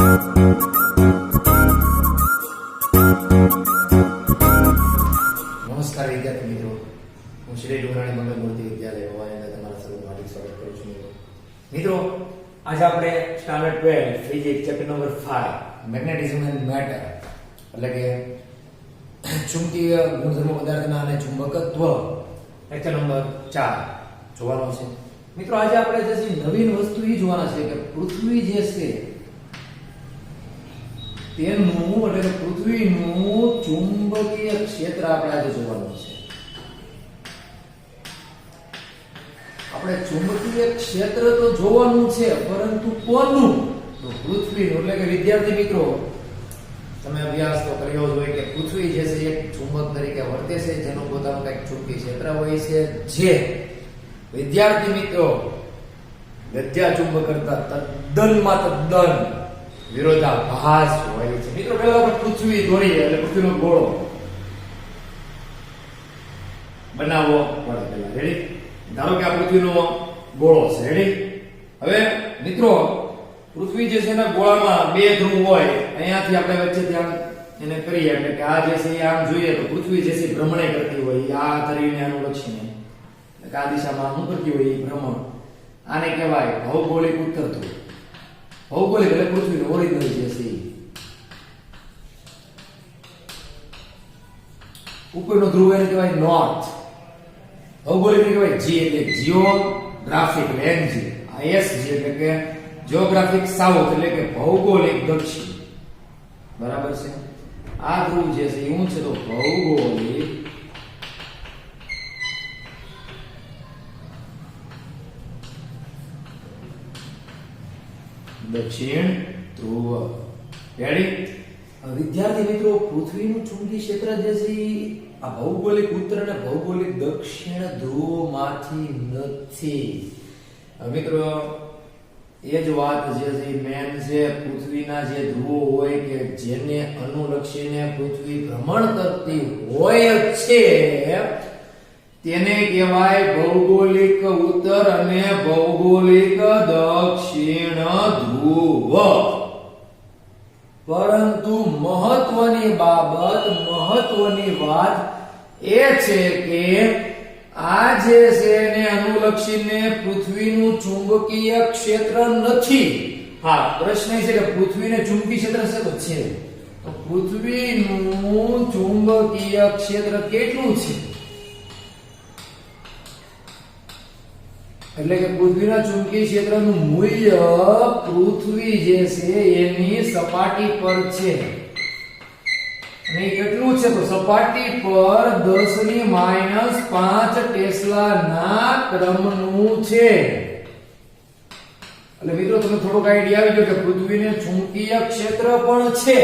નમસ્કાર વિદ્યાર્થી મિત્રો, હું શ્રી ડુંગરાણી મંગલમૂર્તિ વિદ્યાલય હોવાને તમારા સૌનું હાર્દિક સ્વાગત કરું છું. મિત્રો, આજે આપણે standard 12 physics chapter number 5 magnetism and matter એટલે કે ચુંબકીય ગુણધર્મો પદાર્થના અને ચુંબકત્વ લેક્ચર નંબર 4 જોવાનો છે. મિત્રો, આજે આપણે જે નવીન વસ્તુ એ જોવાના છે કે પૃથ્વી જે છે તેનું એટલે કે પૃથ્વીનું ચુંબકીય ક્ષેત્ર આપણે આજે જોવાનું છે. આપણે ચુંબકીય ક્ષેત્ર તો જોવાનું છે, પરંતુ કોનું? તો પૃથ્વીનું. એટલે કે વિદ્યાર્થી મિત્રો, તમે અભ્યાસ તો કર્યો જ હોય કે પૃથ્વી જે છે એક ચુંબક તરીકે વર્તે છે, જેનું પોતાનું કંઈક ચુંબકીય ક્ષેત્ર હોય છે, જે વિદ્યાર્થી મિત્રો ગત્યા ચુંબક કરતા તદ્દન વિરોધાભાસ હોય છે. મિત્રો, પહેલા આપણે પૃથ્વી દોરીએ એટલે પૃથ્વીનો ગોળો બનાવવો પડે. પહેલા રેડી? ધારો કે આ પૃથ્વીનો ગોળો છે. રેડી? હવે મિત્રો, પૃથ્વી જે છે એના ગોળામાં બે ધ્રુવ હોય. અહીંયાથી આપણે વચ્ચેથી આમ એને કરીએ એટલે કે આ જે છે આમ જોઈએ તો પૃથ્વી જે છે ભ્રમણે કરતી હોય, આ ધરીને અનુલક્ષીને એટલે આ દિશામાં આમ કરતી હોય એ ભ્રમણ. આને કહેવાય ભૌગોલિક ઉત્તર ધ્રુવ. ભૌગોલિક એટલે પૃથ્વીનો ઓરિજિનલ જે છે ઉપરનો ધ્રુવ એને કહેવાય નોર્થ. ભૌગોલિક ને કહેવાય જી એટલે જીઓગ્રાફિક એનG. આ એસજી એટલે કે જીઓગ્રાફિક સાઉથ એટલે કે ભૌગોલિક દક્ષિણ. બરાબર છે? આ ધ્રુવ જે છે એવું છે તો ભૌગોલિક દક્ષિણ ધ્રુવ. રેડી? વિદ્યાર્થી મિત્રો, પૃથ્વીનું ચુંબકીય ક્ષેત્ર જે છે આ ભૌગોલિક ઉત્તર અને ભૌગોલિક દક્ષિણ ધ્રુવોમાંથી નથી. મિત્રો, એ જ વાત જે છે મેન છે પૃથ્વીના જે ધ્રુવો હોય કે જેને અનુલક્ષીને પૃથ્વી ભ્રમણ કરતી હોય છે તેને કહેવાય ભૌગોલિક ઉત્તર અને ભૌગોલિક દક્ષિણ ધ્રુવ. પરંતુ મહત્વની વાત એ છે કે આ જે છે એને અનુલક્ષીને પૃથ્વીનું ચુંબકીય ક્ષેત્ર નથી. હા, પ્રશ્ન એ છે કે પૃથ્વીને ચુંબકીય ક્ષેત્ર છે તો છે, તો પૃથ્વીનું ચુંબકીય ક્ષેત્ર કેટલું છે? એટલે કે પૃથ્વીના ચુંબકીય ક્ષેત્રનું મૂલ્ય પૃથ્વી જે છે એની સપાટી પર છે. અને કેટલું છે? તો સપાટી પર 10⁻5 ટેસ્લા ના ક્રમનું છે. એટલે મિત્રો, તમે થોડોક આઈડિયા આવી ગયો કે પૃથ્વીને ચુંબકીય ક્ષેત્ર પણ છે,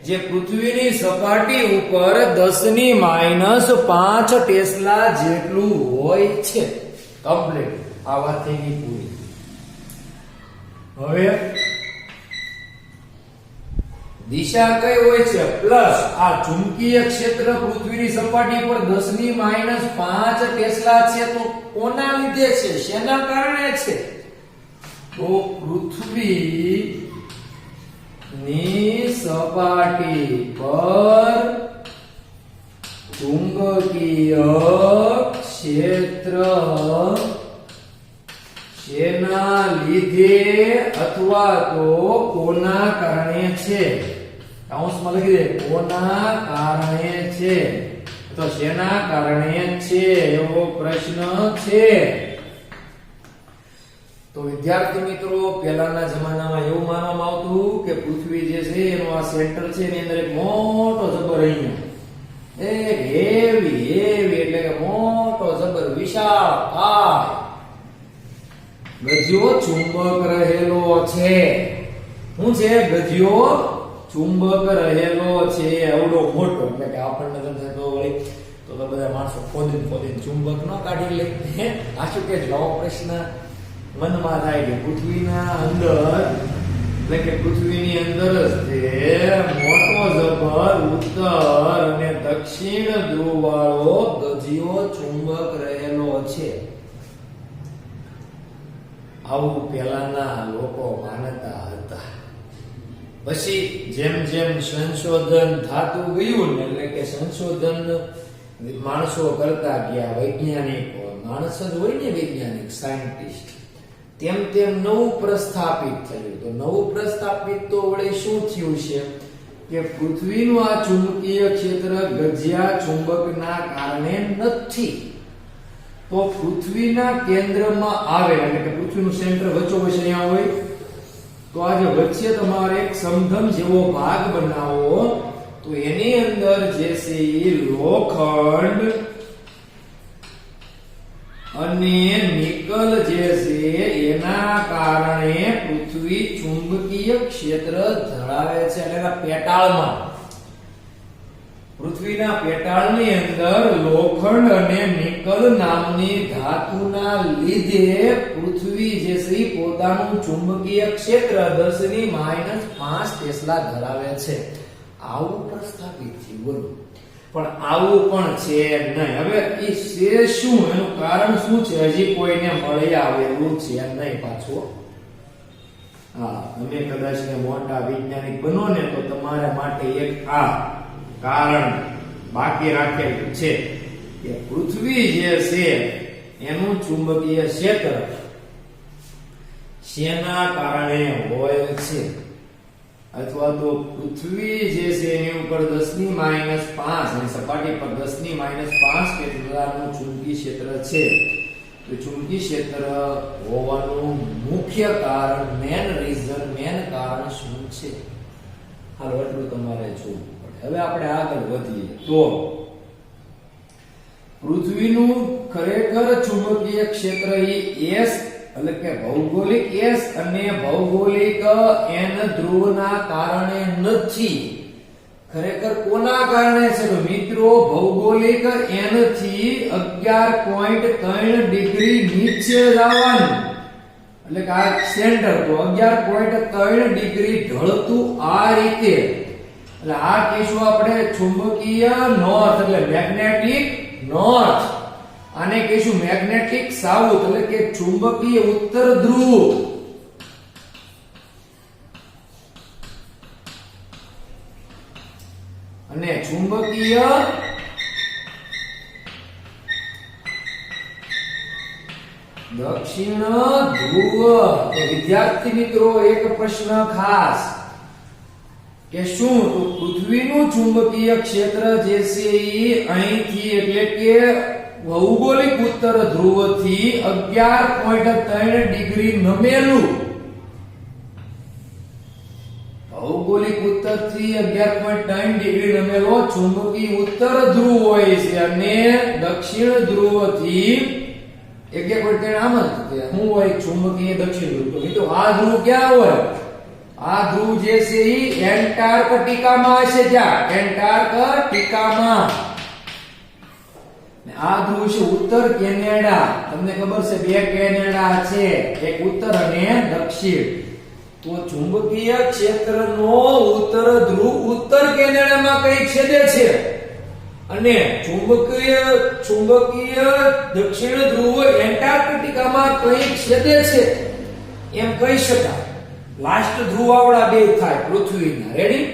જે પૃથ્વીની સપાટી ઉપર 10⁻5 ટેસ્લા જેટલું હોય છે. કમ્પ્લીટ. આ વાત થઈ ગઈ પૂરી. હવે દિશા કઈ હોય છે? પ્લસ. આ ચુંબકીય ક્ષેત્ર પૃથ્વીની સપાટી પર 10⁻5 ટેસ્લા છે, તો કોના લીધે છે? શેના કારણે છે? તો પૃથ્વીની સપાટી પર ચુંબકીય ક્ષેત્ર શેના લીધે અથવા તો કોના કારણે છે? કૌંસમાં લખી દે, કોના કારણે છે. તો શેના કારણે છે એવો પ્રશ્ન છે. તો વિદ્યાર્થી મિત્રો, પહેલાના જમાનામાં એવું માનવામાં આવતું કે પૃથ્વી જે છે એનું આ સેન્ટર છે એની અંદર એક મોટો જબર અહીંયા એક હેવી એટલે કે મોટો જબર વિશાળ ગજ્યો ચુંબક રહેલો છે. શું છે? ગજ્યો ચુંબક રહેલો છે. આવડો મોટો એટલે કે આપણને તો વળી તો બધા માણસો ખોદીને ચુંબક ન કાઢી લે. આ શું કે જવાબ પ્રશ્ન મનમાં થાય કે પૃથ્વીના અંદર એટલે કે પૃથ્વીની અંદર જ મોટો જબર ઉત્તર અને દક્ષિણ ધ્રુવ વાળો ગજ્યો ચુંબક રહેલો છે. આવું પહેલાના લોકો માનતા હતા. પછી જેમ જેમ સંશોધન થાતું ગયું ને, એટલે કે સંશોધન માણસો કરતા ગયા, વૈજ્ઞાનિકો, માણસ જ હોય ને વૈજ્ઞાનિક, સાયન્ટિસ્ટ, તેમ તેમ નવું પ્રસ્થાપિત થયું. તો નવું પ્રસ્થાપિત તો વળી શું થયું છે કે પૃથ્વીનું આ ચુંબકીય ક્ષેત્ર ગજિયા ચુંબકના કારણે નથી. તો પૃથ્વીના કેન્દ્રમાં આવે, એટલે કે પૃથ્વીનું સેન્ટર વચ્ચોવચ્ચ અહીંયા હોય, તો આ જે વચ્ચે તમારે એક સમઘન જેવો ભાગ બનાવો, તો એની અંદર જે છે એ લોખંડ અને નિકલ જે છે એના કારણે પૃથ્વી ચુંબકીય ક્ષેત્ર ધરાવે છે. એટલે એના પેટાળમાં, પૃથ્વીના પેટાળની અંદર લોખંડ અને નિકલ નામની ધાતુના લીધે પૃથ્વી જે છે પોતાનું ચુંબકીય ક્ષેત્ર 10⁻⁵ ટેસ્લા ધરાવે છે. આવું પ્રસ્થાપિત થયું, બોલો. પણ આવું પણ છે નહીં. હવે એ છે શું, એનું કારણ શું છે, હજી કોઈને મળી આવેલું છે નહીં પાછું. હા, તમે કદાચ ને મોટા વૈજ્ઞાનિક બનો ને તો તમારા માટે એક આ કારણ બાકી રાખેલું છે કે પૃથ્વી જે છે એનું ચુંબકીય ક્ષેત્ર શેના કારણે હોય છે, અથવા તો પૃથ્વી જે છે એની ઉપર 10⁻⁵ અને સપાટી પર 10⁻⁵ કેટલાનું ચુંબકીય ક્ષેત્ર છે. તો ચુંબકીય ક્ષેત્ર હોવાનું મુખ્ય કારણ, મેન કારણ શું છે? હાલો, એટલું તમારે જોવું પડે. હવે આપણે આગળ વધીએ તો પૃથ્વીનું ખરેખર ચુંબકીય ક્ષેત્ર એ S એટલે કે ભૌગોલિક S અને ભૌગોલિક N ધ્રુવના કારણે નથી. ખરેખર કોના કારણે છે? તો મિત્રો ભૌગોલિક N થી 11.3 ડિગ્રી નીચે જવાનું, એટલે કે આ સેન્ટર તો 11.3 ડિગ્રી ઢળતું આ રીતે. એટલે આ કહીશું આપણે ચુંબકીય નોર્થ, એટલે મેગ્નેટિક નોર્થ. આને કહીશું મેગ્નેટિક સાઉથ, એટલે કે ચુંબકીય ઉત્તર ધ્રુવ. અને ચુંબકીય દક્ષિણ ધ્રુવ. તો વિદ્યાર્થી મિત્રો, એક પ્રશ્ન ખાસ કે શું, તો પૃથ્વીનું ચુંબકીય ક્ષેત્ર જે છે એ અહીંથી, એટલે કે ભૌગોલિક ઉત્તર ધ્રુવથી 11.3 ડિગ્રી નમેલું, ભૌગોલિક ઉત્તરથી 11.3 ડિગ્રી નમેલો ચુંબકીય ઉત્તર ધ્રુવ હોય છે, અને દક્ષિણ ધ્રુવથી 11.3 આમ જ શું હોય, ચુંબકીય દક્ષિણ ધ્રુવ. તો આ ધ્રુવ ક્યાં હોય? આ ધ્રુવ જે છે એ એન્ટાર્કટિકામાં હશે. જ્યાં એન્ટાર્કટિકામાં. આ ધ્રુવ છે ઉત્તર કેનેડા. તમને ખબર છે બે કેનેડા છે, એક ઉત્તર અને દક્ષિણ. તો ચુંબકીય ક્ષેત્રનો ઉત્તર ધ્રુવ ઉત્તર કેનેડામાં કઈ છેદે છે, અને ચુંબકીય દક્ષિણ ધ્રુવ એન્ટાર્કટિકામાં કઈ છેદે છે, એમ કહી શકાય. લાસ્ટ ધ્રુવ આવડા બે થાય પૃથ્વીના. રેડી?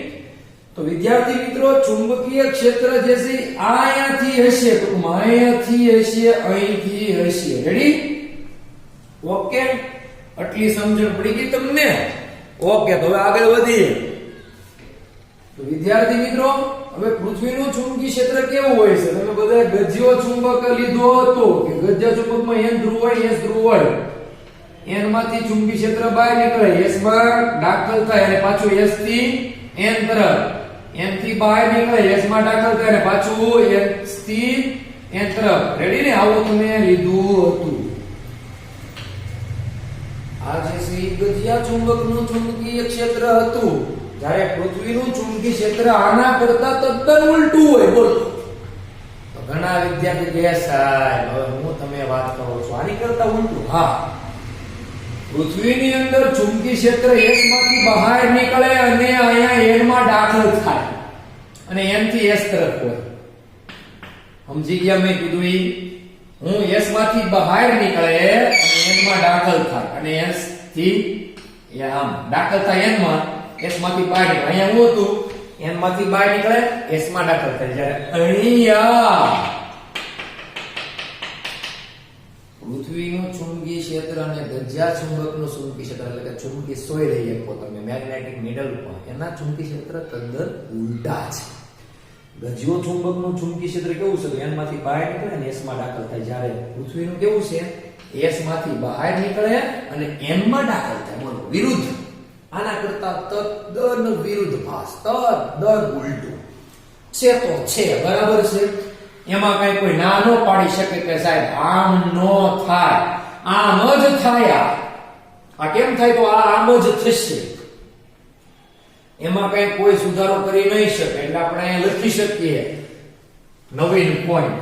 તો વિદ્યાર્થી મિત્રો, ચુંબકીય ક્ષેત્ર જે છે આ અહીંયાથી હશે, તો અહીંયાથી હશે, અહીંથી હશે. રેડી? ઓકે, આટલી સમજણ પડી ગઈ તમને? ઓકે, તો હવે આગળ વધીએ. તો વિદ્યાર્થી મિત્રો, હવે પૃથ્વીનું ચુંબકીય ક્ષેત્ર કેવું હોય છે? તમે બધા ગજ્યો ચુંબક લીધો હતો કે ગજ્યા ચુંબકમાં N ધ્રુવ હોય, S ધ્રુવ હોય. N માંથી ચુંબકીય ક્ષેત્ર બહાર નીકળે, S માં દાખલ થાય અને પાછું S થી N તરફ, N થી બહાર નીકળે, S માં દાખલ થાય અને પાછું S થી N તરફ. રેડી ને? આવું તમે લીધું હતું. આ જે છે ગજિયા ચુંબકનું ચુંબકીય ક્ષેત્ર હતું, જ્યારે પૃથ્વીનું ચુંબકીય ક્ષેત્ર આના કરતા તદ્દન ઉલટું હોય. બોલો. તો ઘણા વિદ્યાર્થી કહે સાહેબ, હવે હું તમે વાત કરો છો આની કરતા ઉલટું. હા, પૃથ્વીની અંદર ચુંબકીય ક્ષેત્ર S માંથી બહાર નીકળે અને અહીંયા N માં દાખલ થાય, અને N થી S તરફ હોય. સમજી ગયા મેં કીધું ઈ? હું S માંથી બહાર નીકળે અને N માં દાખલ થાય, અને S થી આમ દાખલ થાય N માં, s માંથી બહાર નીકળે. અહીંયા શું હતું? n માંથી બહાર નીકળે, s માં દાખલ થાય. જ્યારે અહીંયા પૃથ્વીનું ચુંબકીય ક્ષેત્ર અને ગજિયા ચુંબકનું ચુંબકીય ક્ષેત્ર એટલે કે ચુંબકી સોય રહી શકો તમે મેગ્નેટિક નીડલ પર, એના ચુંબકીય ક્ષેત્ર તદ્દન ઉલટા છે. ગજિયો ચુંબકનું ચુંબકીય ક્ષેત્ર કેવું છે? n માંથી બહાર નીકળે અને s માં દાખલ થાય. જ્યારે પૃથ્વીનું કેવું છે? s માંથી બહાર નીકળે અને n માં દાખલ થાય. બોલો, વિરુદ્ધ. આના કરતા તદ્દન વિરુદ્ધ ભાસ, તદ્દન ઉલટું છે. તો છે, બરાબર છે. એમાં કઈ કોઈ ના ન પાડી શકે કે સાહેબ આમ નો થાય, આમ જ થાય. આ કેમ થાય? તો આમ જ થશે. એમાં કઈ કોઈ સુધારો કરી નહીં શકે. એટલે આપણે અહીંયા લખી શકીએ નવીન પોઈન્ટ.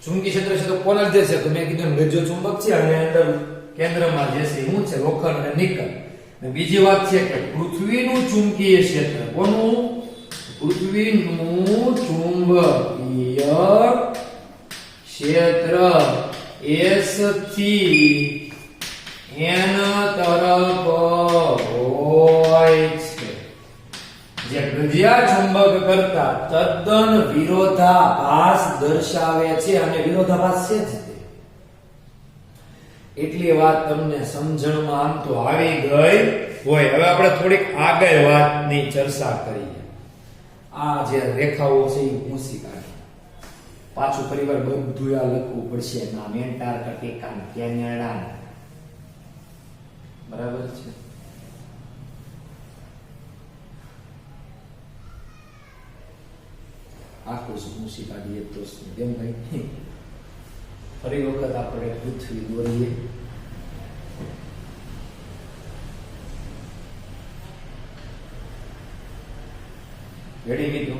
ચુંબકીય ક્ષેત્ર છે તો કોણ જ છે? તો મેં કીધું ગજ્જો ચુંબક છે અને અંદર કેન્દ્રમાં જે છે શું છે? લોખંડ અને નિકલ. અને બીજી વાત છે કે પૃથ્વીનું ચુંબકીય ક્ષેત્ર, કોનું? પૃથ્વીનું ચુંબકીય ક્ષેત્ર S થી n તરફ હોય છે, જે ગજિયા ચુંબક કરતા તદ્દન વિરોધાભાસ દર્શાવે છે. અને વિરોધાભાસ છે જ તે. એટલી વાત તમને સમજણમાં આમ તો આવી ગઈ હોય. હવે આપણે થોડીક આગળ વાતની ચર્ચા કરીએ. આ જે રેખાઓ છે એ ઊંચી કાઢી, પાછું ફરીવાર બધું આ લખવું પડશે. નામ એન્ટાર્કટિકા, કેનેડા, બરાબર છે. આખું ઊંચી કાઢીએ તો કેમ ભાઈ? ફરી વખત આપણે પૃથ્વી દોરીએ. રેડી મિત્રો?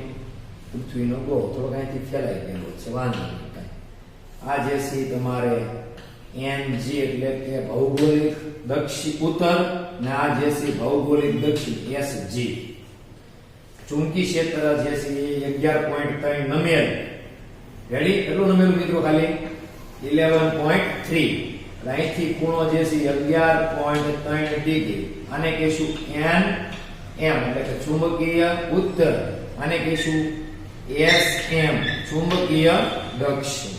પૃથ્વીનો ગોળ થોડોક અહીંથી ફેલાઈ ગયેલો છે, વાંધો નહીં. આ જે છે તમારે NG એટલે કે ભૌગોલિક દક્ષિણ ઉત્તર, ને આ જે છે ભૌગોલિક દક્ષિણ SG. ચુંબકી ક્ષેત્ર જે છે 11.3 નમેલ. રેડી? કેટલું નમેલ મિત્રો? ખાલી 11.3. અહીંથી ખૂણો જે છે 11.3 ડિગ્રી. આને કહેશું NM એટલે કે ચુંબકીય ઉત્તર. આને કહેશું SM ચુંબકીય દક્ષિણ.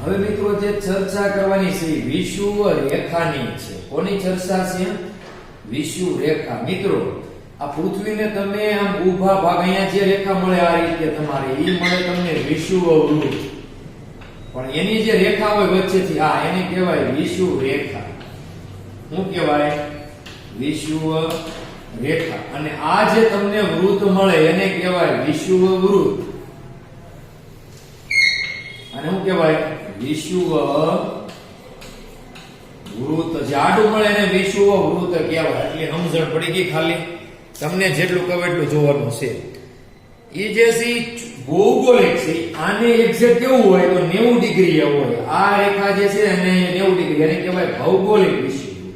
હવે મિત્રો જે ચર્ચા કરવાની છે વિષુવ રેખાની છે. કોની ચર્ચા છે? વિષુવ રેખા. મિત્રો આ પૃથ્વીને તમે આમ ઊભા ભાગ, અહીંયા જે રેખા મળે આ રીતે તમારે ઈ મળે તમને વિષુવવૃત્ત. પણ એની જે રેખા હોય વચ્ચેથી, આ એને કહેવાય વિષુવ રેખા. શું કહેવાય? વિષુવ રેખા. અને આ જે તમને વૃત્ત મળે એને કહેવાય વિષુવવૃત્ત. અને શું કહેવાય? વિષુવવૃત્ત. જે આડું મળે એને વિષુવવૃત્ત કહેવાય. એટલે સમજણ પડી ગઈ. ખાલી તમને જેટલું કહે એટલું જોવાનું છે. એ જે છે ભૌગોલિક છે, આને એક્ઝેક્ટ કેવું હોય તો 90 ડિગ્રી હોય. આ રેખા જે છે એને 90 ડિગ્રી, એને કહેવાય ભૌગોલિક વિષુવવૃત્ત.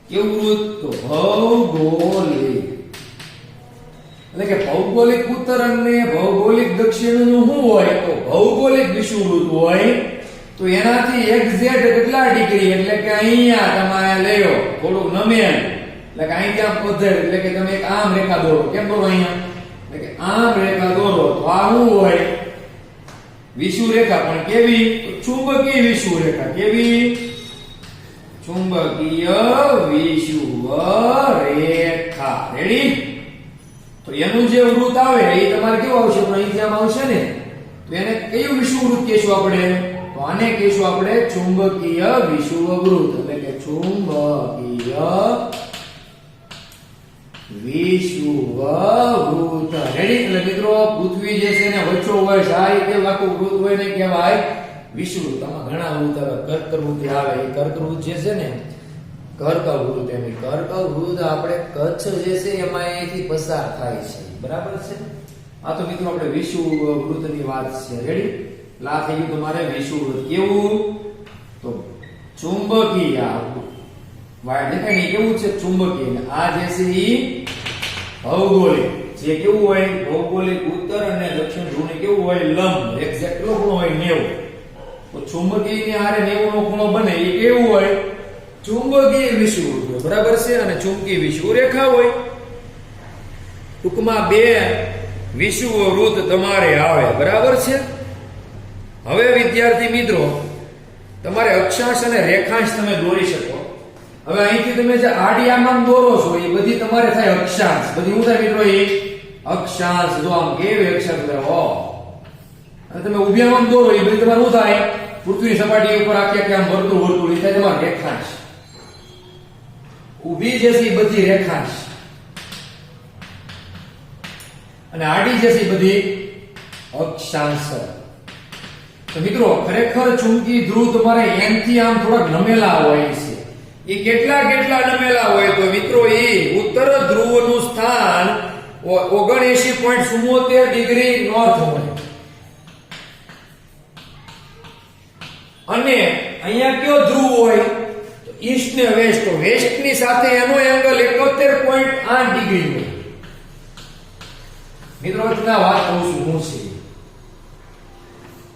કેવું વૃત્ત? તો ભૌગોલિક. એટલે કે ભૌગોલિક ઉત્તર અને ભૌગોલિક દક્ષિણનું શું હોય? તો ભૌગોલિક વિષુવવૃત્ત હોય. તો એનાથી એક્ઝેક્ટ કેટલા ડિગ્રી? એટલે કે અહીંયા તમારે લેયો થોડુંક નમેલ, એટલે કે અહીં ત્યાં પધર, એટલે કે તમે એક આમ રેખા દોરો. કેમ દોરો? અહીંયા એટલે કે આમ રેખા દોરો. તો આ શું હોય? વિષુવ રેખા. પણ કેવી? ચુંબકીય વિષુવ રેખા. કેવી? ચુંબકીય વિષુવ રેખા. રેડી? તો એનું જે વૃત્ત આવે એ તમારે કેવું આવશે? તો અહીં જેમ આવશે ને, તો એને કયું વિષુવવૃત્ત કહેશું આપણે? તો આને કહેશું આપણે ચુંબકીય વિષુવવૃત્ત. એટલે કે ચુંબકીય વિષુવવૃત્ત. રેડી? એટલે મિત્રો પૃથ્વી જે છે ને વચ્ચો હોય છે, આ રીતે આખું વૃત્ત હોય ને કહેવાય વિષુવવૃત્ત. આમાં ઘણા વૃત્ત આવે. કર્કવૃત્ત આવે. એ કર્કવૃત્ત જે છે ને, કર્કવૃત્ત, એની કર્કવૃત્ત આપણે કચ્છ જે છે એમાં અહીંથી પસાર થાય છે. બરાબર છે? આ તો મિત્રો આપણે વિષુવવૃત્તની વાત છે. રેડી? લા થઈ ગયું તમારે વિષુવવૃત્ત. કેવું? તો ચુંબકીય વાય દેખાય ને કેવું છે? ચુંબકીય. આ જે છે ઈ ભૌગોલિક. જે કેવું હોય? ભૌગોલિક ઉત્તર અને દક્ષિણ ધ્રુવને કેવું હોય? લંબ. એક્ઝેક્ટ કેટલો ખૂણો હોય? 90. તો ચુંબકીય ની હારે 90 નો ખૂણો બને એ કેવું હોય? ચુંબકીય વિષુવવૃત્ત. બરાબર છે, અને ચુંબકી વિષુવ રેખા હોય. ટૂંકમાં બે વિષુવવૃત્ત તમારે આવે. બરાબર છે. હવે વિદ્યાર્થી મિત્રો, તમારે અક્ષાંશ અને રેખાંશ તમે દોરી શકો. હવે અહીંથી તમે જે આડી આમ દોરો છો એ બધી તમારે થાય અક્ષાંશ. બધી શું થાય મિત્રો? એ અક્ષાંશ. જો આમ કેવી અક્ષાંશ થાય. હો, અને તમે ઊભી આમ દોરો એ બધી તમારે શું થાય? પૃથ્વીની સપાટી ઉપર આખી આમ વર્તુળ એ થાય તમારે રેખાંશ. ઊભી જે છે એ બધી રેખાંશ, અને આડી જે છે એ બધી અક્ષાંશ. તો મિત્રો ખરેખર ચુંબકી ધ્રુવ તમારે n થી આમ થોડાક નમેલા હોય છે. એ કેટલા નમેલા હોય તો મિત્રો એ ઉત્તર ધ્રુવનું સ્થાન 79.74 ડિગ્રી નોર્થ હોય, અને અહીંયા કયો ધ્રુવ હોય? તો ઈસ્ટ ને વેસ્ટ. તો વેસ્ટ ની સાથે એનો એંગલ 71.8 ડિગ્રી હોય. મિત્રો તમને વાત કહું છું હું છે,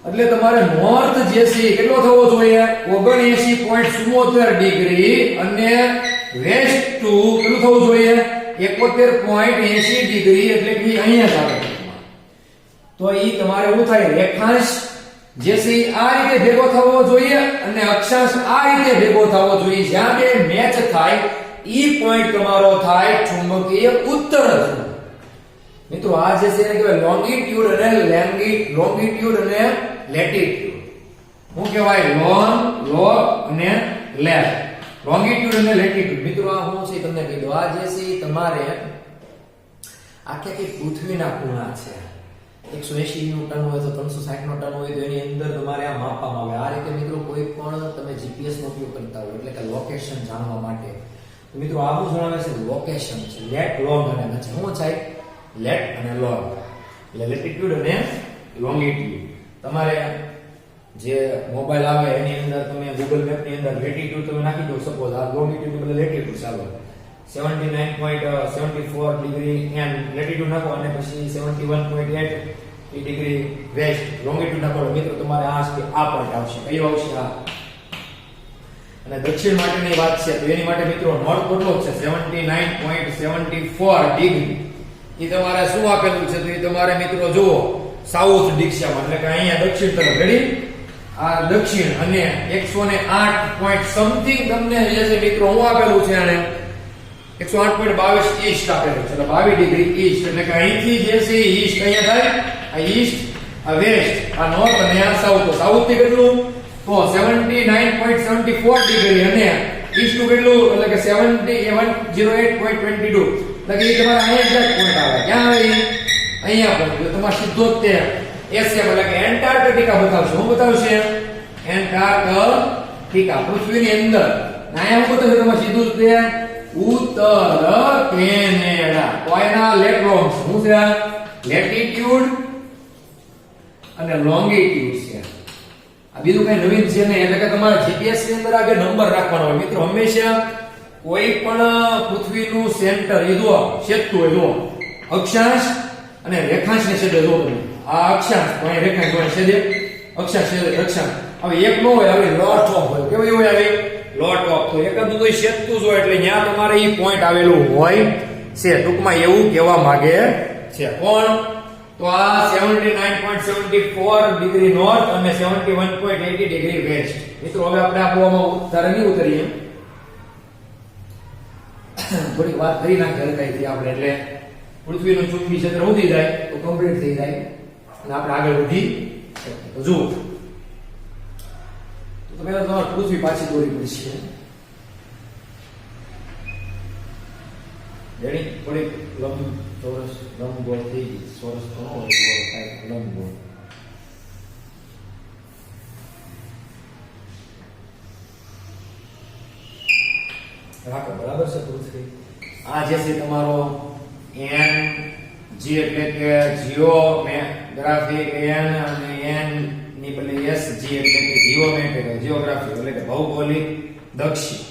એટલે તમારે નોર્થ જે છે કેટલો થવો જોઈએ? 79.74 ડિગ્રી, અને વેસ્ટ ટુ કેટલું થવું જોઈએ? 71.80 ડિગ્રી, એટલે કે અહીંયા જ આવે. તો ઈ તમારે શું થાય? રેખાંશ જે છે આ રીતે ભેગો થવો જોઈએ, અને અક્ષાંશ આ રીતે ભેગો થવો જોઈએ. જ્યાં બે મેચ થાય ઈ પોઈન્ટ તમારો થાય ચુંબકીય ઉત્તર ધ્રુવ. મિત્રો આ જે છે એને કહેવાય લોંગિટ્યુડ અને લોંગિટ્યુડ અને લેટિટ્યુડ. શું કહેવાય? લોગ અને લેટ. લોંગિટ્યુડ અને લેટિટ્યુડ. મિત્રો આ શું છે તમને કહી દઉં. આ જે છે તમારે આખી પૃથ્વીના ખૂણા છે. 180 નું ટન હોય તો 360 નો ટન હોય તો એની અંદર તમારે આ માપવામાં આવે. આ રીતે મિત્રો કોઈ પણ તમે જીપીએસ નો ઉપયોગ કરતા હોય એટલે કે લોકેશન જાણવા માટે, તો મિત્રો આ શું જણાવે છે? લોકેશન છે. લેટ, લોંગ અને વચ્ચે શું છે? લેટ અને લોંગ, એટલે લેટિટ્યુડ અને લોંગિટ્યુડ. તમારે જે મોબાઈલ આવે એની અંદર તમે ગૂગલ મેપ ની અંદર લેટિટ્યુડ તમે નાખી દો. સપોઝ આ લોંગિટ્યુડ બદલે લેટિટ્યુડ ચાલો 79.74 ડિગ્રી એન્ડ લેટિટ્યુડ નાખો, અને પછી 71.8 ડિગ્રી વેસ્ટ લોંગિટ્યુડ નાખો. મિત્રો તમારે આ પોઈન્ટ આવશે. કયો આવશે? આ. અને દક્ષિણ માટેની વાત છે તો એની માટે મિત્રો નોર્થ કેટલો છે? 79.74 ડિગ્રી. એ તમારે શું આપેલું છે? તો એ તમારે મિત્રો જુઓ સાઉથ દિશામાં, એટલે કે અહીંયા દક્ષિણ તરફ. રેડી? આ દક્ષિણ, અને 108 પોઈન્ટ સમથિંગ તમને જે છે મિત્રો હું આપેલું છે, આને 108.22 ઈસ્ટ આપેલું છે, એટલે 22 ડિગ્રી ઈસ્ટ. એટલે કે અહીંથી જે છે ઈસ્ટ અહીંયા થાય, આ ઈસ્ટ, આ વેસ્ટ, આ નોર્થ, અને આ સાઉથ. તો સાઉથ થી કેટલું? તો 79.74 ડિગ્રી, અને ઈસ્ટ નું કેટલું? એટલે કે 108.22. એટલે કે તમારે અહીંયા એક્ઝેક્ટ પોઈન્ટ આવે. ક્યાં આવે? અહીંયા પોઈન્ટ. તો તમારે સીધો જ તે એશિયા એટલે કે એન્ટાર્કટિકા બતાવશે. શું બતાવશે? એન્ટાર્કટિકા, પૃથ્વીની અંદર. અહીંયા શું બતાવશે? તમારે સીધું જ તે ઉત્તર કેનેડા. તો એના લેટ લોંગ શું છે? લેટિટ્યુડ અને લોંગિટ્યુડ છે. આ બીજું કઈ નવીન છે નહીં. એટલે કે તમારે જીપીએસ ની અંદર આ બે નંબર રાખવાનો હોય. મિત્રો હંમેશા કોઈ પણ પૃથ્વીનું સેન્ટર એ જો છેદતું હોય, જો અક્ષાંશ અને રેખાંશ ને છેદે. જો તમે આ અક્ષાંશ તો અહીં રેખાંશ હોય, છેદે અક્ષાંશ છેદે અક્ષાંશ. હવે એક નો હોય, આવી લોટ ઓફ હોય. કેવું હોય? આવી લોટ ઓફ. તો એકાદું તો છેદતું જ હોય, એટલે ત્યાં તમારે ઈ પોઈન્ટ આવેલું હોય છે. ટૂંકમાં એવું કહેવા માંગે છે. કોણ? તો આ 79.74 ડિગ્રી નોર્થ અને 71.80 ડિગ્રી વેસ્ટ. મિત્રો હવે આપણે આપવામાં ઉતારી ઉતરીએ, થોડીક વાત કરી નાખી હલકાઈથી આપણે, એટલે પૃથ્વીનું ચુંબકી ક્ષેત્ર વધી જાય તો કમ્પ્લીટ થઈ જાય અને આપણે આગળ વધી શકીએ. તો જુઓ, તો પહેલા તમારે પૃથ્વી પાછી દોરી પડશે. રેડી? થોડીક ચોરસ લંબગોળ થઈ ગઈ. ચોરસ તો ન હોય, ગોળ થાય, લંબગોળ. રાખો. બરાબર છે? પૃથ્વી આ જે છે તમારો એન જી એટલે કે જીઓગ્રાફિક એન, અને એન ની બદલે એસ જી એટલે કે જીઓગ્રાફિક એટલે કે ભૌગોલિક દક્ષિણ.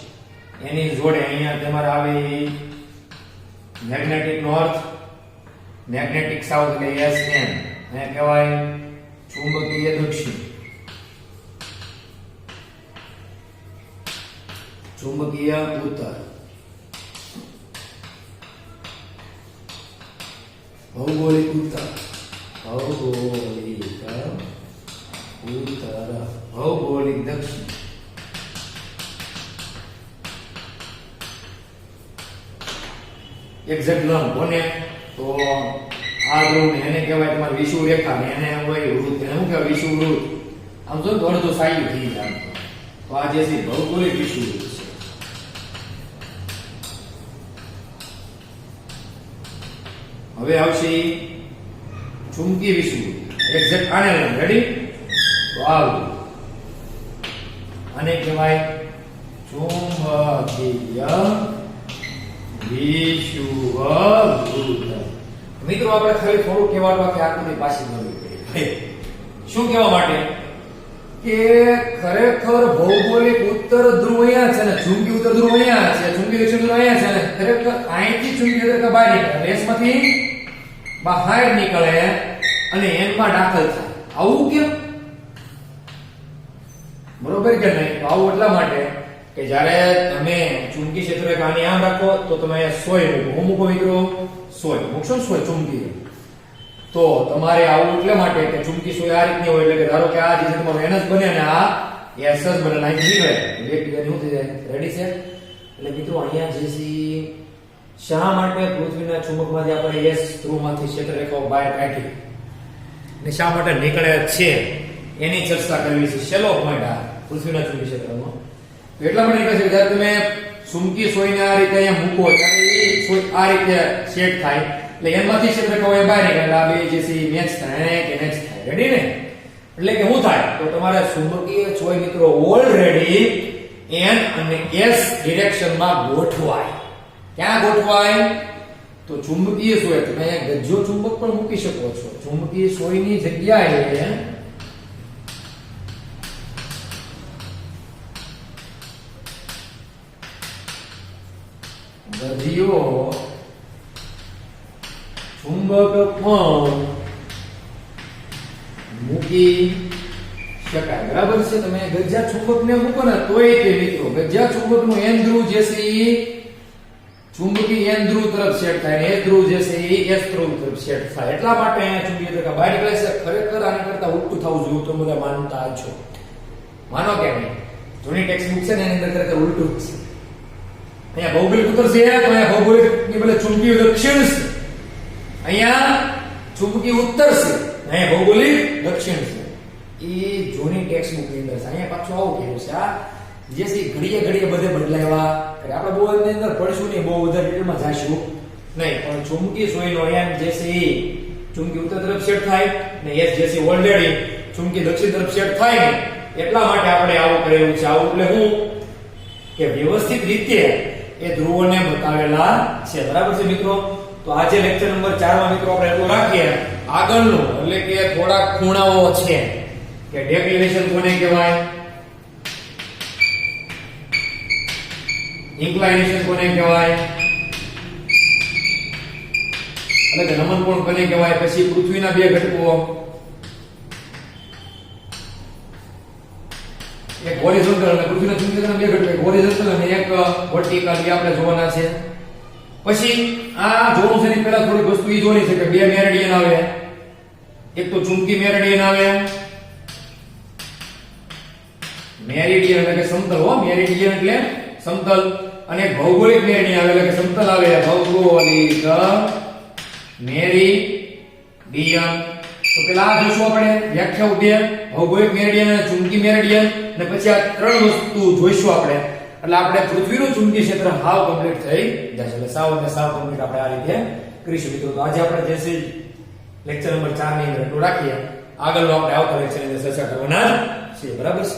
એની જોડે અહીંયા તમારે આવે મેગ્નેટિક નોર્થ, મેગ્નેટિક સાઉથ એટલે એસ એન. એને કહેવાય ચુંબકીય દક્ષિણ. ચુંબકીય ઉત્તર. ભૌગોલિક ઉત્તર, ભૌગોલિક ઉત્તર, ભૌગોલિક દક્ષિણ. એક્ઝેક્ટ લંબ કોને? તો આ ધ્રુવ ને એને કહેવાય તમારે વિષુવૃત્ત રેખા ને એને હોય વૃત્ત, એને શું કહેવાય? વિષુવૃત્ત. આમ જો તો અડધો સાઈડ થઈ જાય. તો આ જે છે ભૌગોલિક વિષુવૃત્ત છે. હવે આવશે ચુંબકીય વિષુવૃત્ત. એક્ઝેક્ટ આને લઈને રેડી? તો આવું આને કહેવાય ચુંબકીય વિષુવવૃત્ત. મિત્રો આપણે ખાલી થોડું કહેવાનું કે આકૃતિ પાછી મળવી પડે. શું કહેવા માટે? કે ખરેખર ભૌગોલિક ઉત્તર ધ્રુવ અહીંયા છે ને ચુંબકીય ઉત્તર ધ્રુવ અહીંયા છે, ચુંબકીય દક્ષિણ ધ્રુવ અહીંયા છે ને ખરેખર અહીંથી ચુંબકીય ઉત્તર બહાર નીકળે, રેસમાંથી બહાર નીકળે અને એનમાં દાખલ થાય. આવું કેમ? બરોબર કે નહીં? તો આવું એટલા માટે કે જ્યારે તમે ચુંબકીય ક્ષેત્ર આની આમ રાખો તો તમે 100 મૂકો. હું મૂકો મિત્રો 100 મૂકશો ને 100 ચુંબકીય. તો તમારે આવું એટલા માટે કે ચુંબકીય 100 આ રીતની હોય એટલે કે ધારો કે આ જે તમારો NS બને અને આ SS બને, લાઈન નીકળે એકબીજાની શું થઈ જાય? રેડી છે? એટલે મિત્રો અહીંયા જે છે શા માટે પૃથ્વીના ચુંબકમાંથી આપણે S ધ્રુવમાંથી ક્ષેત્રરેખાઓ બહાર કાઢી ને શા માટે નીકળે છે એની ચર્ચા કરવી છે. છેલ્લો પોઈન્ટ આ પૃથ્વીના ચુંબકીય ક્ષેત્રમાં એટલા માટે નીકળે છે જ્યારે તમે ચુંબકીય સોયને આ રીતે અહીંયા મૂકો ત્યારે એ સોય આ રીતે સેટ થાય એટલે એમાંથી ક્ષેત્રરેખાઓ બહાર નીકળે એટલે આ બે જે છે મેચ થાય કે મેચ થાય. રેડી ને? એટલે કે શું થાય? તો તમારા ચુંબકીય સોય મિત્રો ઓલરેડી N અને S ડિરેક્શનમાં ગોઠવાય. ક્યાં ગોઠવાય? તો ચુંબકીય સોય તમે અહીંયા ગજ્જો ચુંબક પણ મૂકી શકો છો. ચુંબકીય સોયની જગ્યાએ ગજ્યો ચુંબક પણ મૂકી શકાય. બરાબર છે? તમે ગજ્જા ચુંબકને મૂકો ને તોય તે મિત્રો ગજ્જા ચુંબકનું N ધ્રુવ જે છે એ ચુંબકીય N ધ્રુવ તરફ સેટ થાય ને S ધ્રુવ જે છે એ S ધ્રુવ તરફ સેટ થાય. એટલા માટે અહીંયા ચુંબકીય રેખા બહાર નીકળે છે. ખરેખર આના કરતા ઉલટું થવું જોઈએ તો બધા માનતા છો. માનો કે નહીં? જૂની ટેક્સ્ટ બુક છે ને એની અંદર ખરેખર ઉલટું જ છે. અહીંયા ભૌગોલિક ઉત્તર છે તો અહીંયા ભૌગોલિક ની બદલે ચુંબકીય દક્ષિણ છે. અહીંયા ચુંબકીય ઉત્તર છે, અહીંયા ભૌગોલિક દક્ષિણ છે. એ જૂની ટેક્સ્ટ બુક ની અંદર છે. અહીંયા પાછું આવું કહેવું છે આ જે છે ઘડીએ ઘડીએ બધે બદલાવ્યા કરે. આપણે બહુ એની અંદર પડશું નહીં, બહુ વધારે ડિટેલમાં જાશું નહીં, પણ ચુંબકીય સોયનો અહીંયા જે છે એ ચુંબકીય ઉત્તર તરફ સેટ થાય ને S જે છે ઓલરેડી ચુંબકીય દક્ષિણ તરફ સેટ થાય ને એટલા માટે આપણે આવું કરેલું છે. આવું એટલે હું કે વ્યવસ્થિત રીતે એ ધ્રુવોને બતાવેલા છે. બરાબર છે મિત્રો? તો આજે લેક્ચર નંબર 4 માં મિત્રો આપણે એટલું રાખીએ. આગળનું એટલે કે થોડા ખૂણાઓ છે કે ડેક્લિનેશન કોને કહેવાય, ઇન્ક્લાઇનેશન કોને કહેવાય, એટલે કે નમન કોણ કોને કહેવાય, પછી પૃથ્વીના બે ઘટકો એક હોરિઝોન્ટલ અને પૃથ્વીના ચુંબકીયના બે ઘટકો, એક હોરિઝોન્ટલ અને એક વર્ટિકલ, એ આપણે જોવાના છે. પછી આ જોવાનું છે એની પહેલા થોડી વસ્તુ ઈ જોવાની છે કે બે મેરિડિયન આવે, એક તો ચુંબકી મેરિડિયન આવે, મેરિડિયન એટલે કે સમતલ હો, મેરિડિયન એટલે સમતલ, અને ભૌગોલિક મેરિડિયન આવે એટલે કે સમતલ આવે, ભૌગોલિક મેરિડિયન. તો પેલા આ જોશું આપણે વ્યાખ્યાઓ બે, ભૌગોલિક મેરિડિયન અને ચુંબકી મેરિડિયન, અને પછી આ ત્રણ વસ્તુ જોઈશું આપણે. એટલે આપણે પૃથ્વીનું ચુંબકીય ક્ષેત્ર હાવ કમ્પ્લીટ થઈ જશે. એટલે સાવ અને સાવ કમ્પ્લીટ આપણે આ રીતે કરીશું મિત્રો. તો આજે આપણે જે છે લેક્ચર નંબર 4 ની અંદર એટલું રાખીએ. આગળનો આપણે આવતા લેક્ચરની અંદર ચર્ચા કરવાના છે. બરાબર છે?